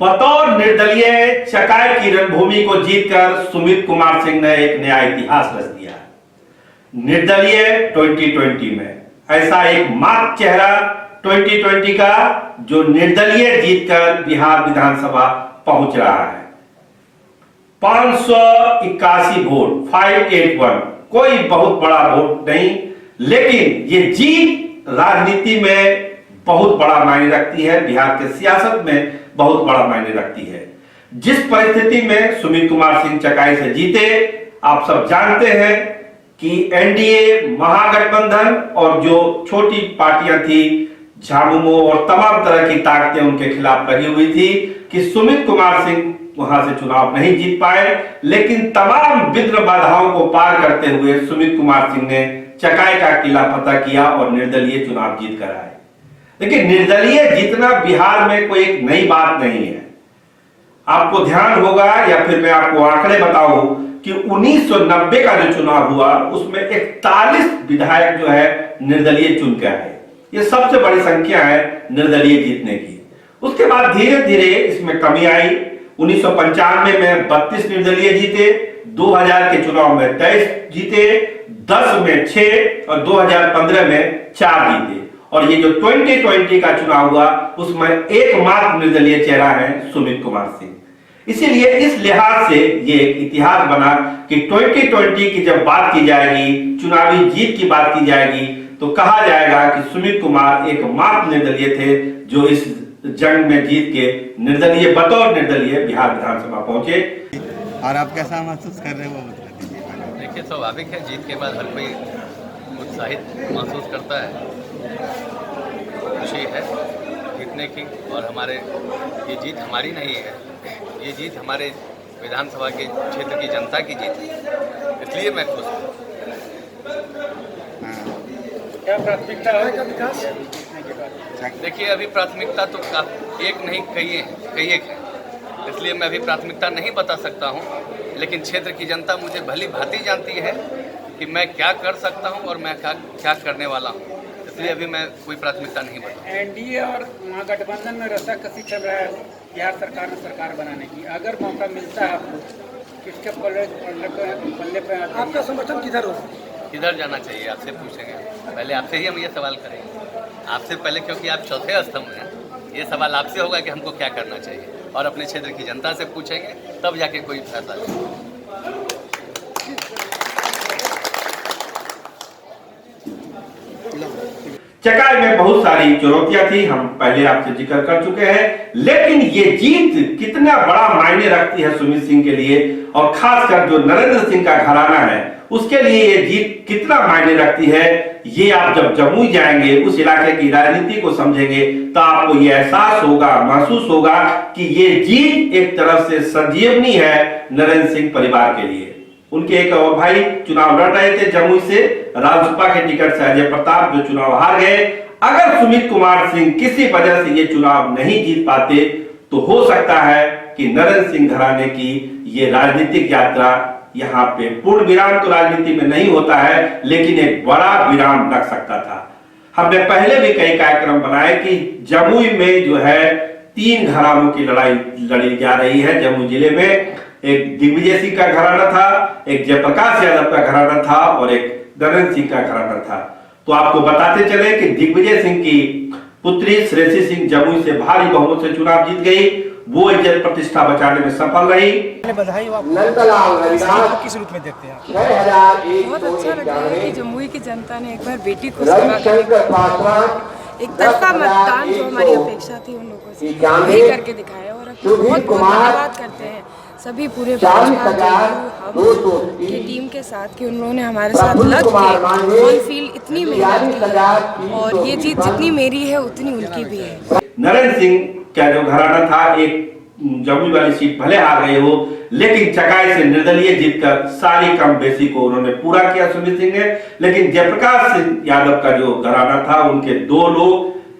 बतौर निर्दलीय चकाई की रणभूमि को जीतकर सुमित कुमार सिंह ने एक नया इतिहास रच दिया। निर्दलीय 2020 में ऐसा एक मात्र चेहरा 2020 का जो निर्दलीय जीतकर बिहार विधानसभा पहुंच रहा है। 581 वोट 581, कोई बहुत बड़ा वोट नहीं, लेकिन ये जीत राजनीति में बहुत बड़ा मायने रखती है, बिहार के सियासत में बहुत बड़ा मायने रखती है। जिस परिस्थिति में सुमित कुमार सिंह चकाई से जीते, आप सब जानते हैं कि एनडीए महागठबंधन और जो छोटी पार्टियां थी, झामुमो और तमाम तरह की ताकतें उनके खिलाफ लगी हुई थी कि सुमित कुमार सिंह वहां से चुनाव नहीं जीत पाए। लेकिन तमाम विघ्न बाधाओं को पार करते हुए सुमित कुमार सिंह ने चकाई का किला फतह किया और निर्दलीय चुनाव जीत कर आए। लेकिन निर्दलीय जीतना बिहार में कोई एक नई बात नहीं है। आपको ध्यान होगा या फिर मैं आपको आंकड़े बताऊं कि 1990 का जो चुनाव हुआ उसमें 41 विधायक जो है निर्दलीय चुन के आए। ये सबसे बड़ी संख्या है निर्दलीय जीतने की। उसके बाद धीरे धीरे इसमें कमी आई। 1995 में 32 निर्दलीय जीते, 2000 के चुनाव में 23 जीते, 10 में 6 और 2015 में 4 जीते। और ये जो 2020 का चुनाव हुआ उसमें एकमात्र निर्दलीय चेहरा है सुमित कुमार सिंह। इसीलिए इस लिहाज से ये एक इतिहास बना कि 2020 की जब बात की जाएगी, चुनावी जीत की बात की जाएगी, तो कहा जाएगा कि सुमित कुमार एकमात्र निर्दलीय थे जो इस जंग में जीत के निर्दलीय बतौर निर्दलीय बिहार विधानसभा पहुंचे। और आप कैसा महसूस कर रहे हो वो बता दीजिए। देखिए, स्वाभाविक है, जीत के बाद हर कोई उत्साहित महसूस करता है। खुशी है जीतने की, और हमारे ये जीत हमारी नहीं है, ये जीत हमारे विधानसभा के क्षेत्र की जनता की जीत है, इसलिए मैं खुश हूँ। क्या प्राथमिकता है विकास? देखिए, अभी प्राथमिकता तो एक नहीं कई एक है, इसलिए मैं अभी प्राथमिकता नहीं बता सकता हूँ। लेकिन क्षेत्र की जनता मुझे भली भांति जानती है कि मैं क्या कर सकता हूँ और मैं क्या करने वाला हूँ, इसलिए अभी मैं कोई प्राथमिकता नहीं बता। एनडीए और महागठबंधन में रस्साकसी चल रहा है बिहार सरकार में सरकार बनाने की। अगर मौका मिलता है आपको, किसके पल्ले पे आपका समर्थन किधर हो? किधर जाना चाहिए आपसे पूछेंगे, पहले आपसे ही हम ये सवाल करेंगे, आपसे पहले, क्योंकि आप चौथे स्तंभ हैं। ये सवाल आपसे होगा कि हमको क्या करना चाहिए, और अपने क्षेत्र की जनता से पूछेंगे, तब जाके कोई फैसला लेंगे। चकाई में बहुत सारी चुनौतियां थी, हम पहले आपसे जिक्र कर चुके हैं। लेकिन ये जीत कितना बड़ा मायने रखती है सुमित सिंह के लिए, और खासकर जो नरेंद्र सिंह का घराना है उसके लिए ये जीत कितना मायने रखती है, ये आप जब जमुई जाएंगे, उस इलाके की राजनीति को समझेंगे, तो आपको ये एहसास होगा, महसूस होगा कि ये जीत एक तरफ से संजीवनी है नरेंद्र सिंह परिवार के लिए। उनके एक और भाई चुनाव लड़ रहे थे जमुई से, राजसपा के टिकट से अजय प्रताप, जो चुनाव हार गए। अगर सुमित कुमार सिंह किसी वजह से ये चुनाव नहीं जीत पाते तो हो सकता है कि नरेंद्र सिंह घराने की ये राजनीतिक यात्रा यहाँ पे पूर्ण विराम तो राजनीति में नहीं होता है, लेकिन एक बड़ा विराम लग सकता था। हमने पहले भी कई कार्यक्रम बनाए कि जमुई में जो है 3 घरानों की लड़ाई लड़ी जा रही है। जमुई जिले में एक दिग्विजय सिंह का घराना था, एक जयप्रकाश यादव का घराना था और एक नरेंद्र सिंह का घराना था। तो आपको बताते चले कि दिग्विजय सिंह की पुत्री श्रेयसी सिंह जमुई से भारी बहुमत से चुनाव जीत गई, वो इज्जत प्रतिष्ठा बचाने में सफल रही। बधाई हो आपको, किस रूप में देखते हैं आप? बहुत अच्छा लग रहा है कि जमुई की जनता ने एक बार बेटी को एक तरफा मतदान जो हमारी अपेक्षा थी उन लोगों से वही करके दिखाया, और बहुत बहुत धन्यवाद करते हैं सभी पूरे हम की टीम के साथ कि उन्होंने हमारे साथ लग के ऑन फील्ड इतनी मेहनत की, और ये जीत जितनी मेरी है उतनी उनकी भी है। नरेंद्र सिंह का जो घराना था, एक जमुई वाली सीट भले हार गए हो, लेकिन चकाई से निर्दलीय जीतकर सारी कम बेसी को उन्होंने पूरा किया सुमित सिंह ने। लेकिन जयप्रकाश सिंह यादव का जो घराना था, उनके 2 लोग,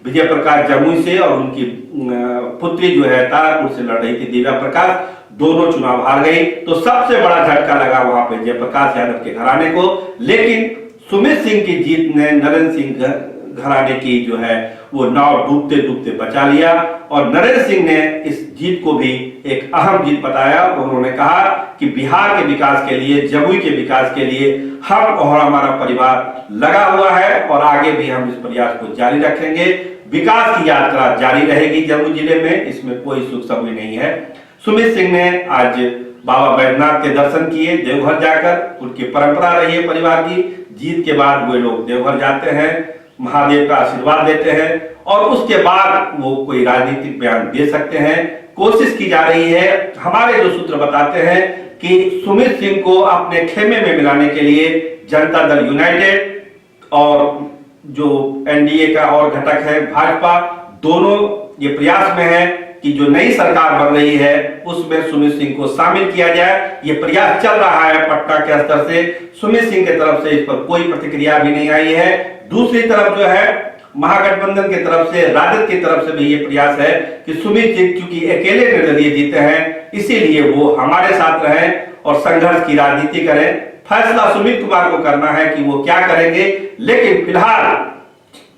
विजय प्रकाश जमुई से और उनकी पुत्री जो है तारापुर से लड़ रही थी दिव्या प्रकाश, दोनों चुनाव हार गई। तो सबसे बड़ा झटका लगा वहां पे जयप्रकाश यादव के घराने को। लेकिन सुमित सिंह की जीत ने नरेंद्र सिंह घराने की जो है वो नाव डूबते डूबते बचा लिया। और नरेंद्र सिंह ने इस जीत को भी एक अहम जीत बताया। उन्होंने कहा कि बिहार के विकास के लिए, जमुई के विकास के लिए हम और हमारा परिवार लगा हुआ है और आगे भी हम इस प्रयास को जारी रखेंगे। विकास की यात्रा जारी रहेगी जमुई जिले में, इसमें कोई सुख समय नहीं है। सुमित सिंह ने आज बाबा बैद्यनाथ के दर्शन किए देवघर जाकर। उनकी परंपरा रही है परिवार की, जीत के बाद वे लोग देवघर जाते हैं, महादेव का आशीर्वाद लेते हैं और उसके बाद वो कोई राजनीतिक बयान दे सकते हैं। कोशिश की जा रही है, हमारे जो सूत्र बताते हैं कि सुमित सिंह को अपने खेमे में मिलाने के लिए जनता दल यूनाइटेड और जो एनडीए का और घटक है भाजपा, दोनों ये प्रयास में है कि जो नई सरकार बन रही है उसमें सुमित सिंह को शामिल किया जाए। ये प्रयास चल रहा है पटना के स्तर से। सुमित सिंह की तरफ से इस पर कोई प्रतिक्रिया भी नहीं आई है। दूसरी तरफ जो है महागठबंधन की तरफ से, राजद की तरफ से भी ये प्रयास है कि सुमित सिंह चूंकि अकेले निर्दलीय जीते हैं, इसीलिए वो हमारे साथ रहें और संघर्ष की राजनीति करें। फैसला सुमित कुमार को करना है कि वो क्या करेंगे, लेकिन फिलहाल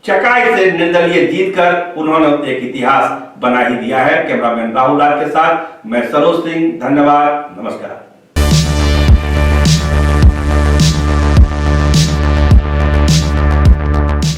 चकाई से निर्दलीय जीतकर उन्होंने एक इतिहास बना ही दिया है। कैमरामैन राहुल राज के साथ मैं सरोज सिंह, धन्यवाद, नमस्कार।